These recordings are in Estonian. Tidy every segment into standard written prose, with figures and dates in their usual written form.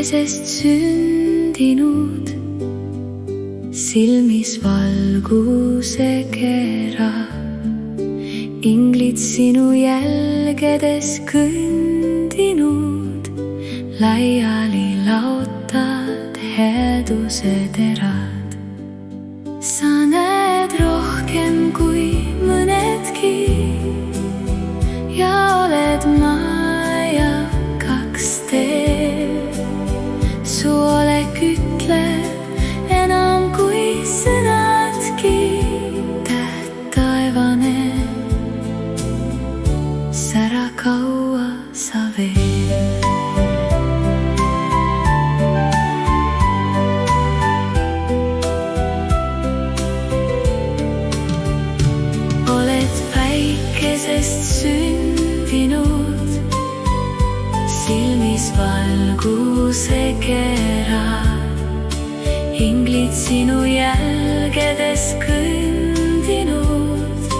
päikesest sündinud, silmis valguse kera. Inglid sinu jälgedes kõndinud, laiali laotad headuse terad. Sa näed rohkem kui mõnedki ja oled majakaks teel. Su olek ütleb enam kui sõnadki, täht taevane, sära kaua sa veel. Oled päikesest sündinud, silmis valguse kera. Inglid sinu jälgedes kõndinud,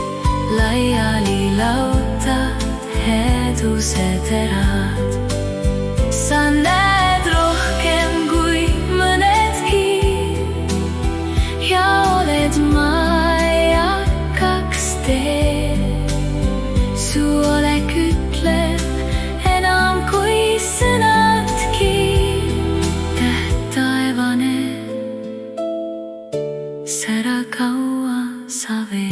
laiali laotad headuse terad. Sa näed rohkem kui mõnedki ja oled majakaks teel. Su olek ütleb enam kui sõnadki, täht taevane, sära kaua sa veel.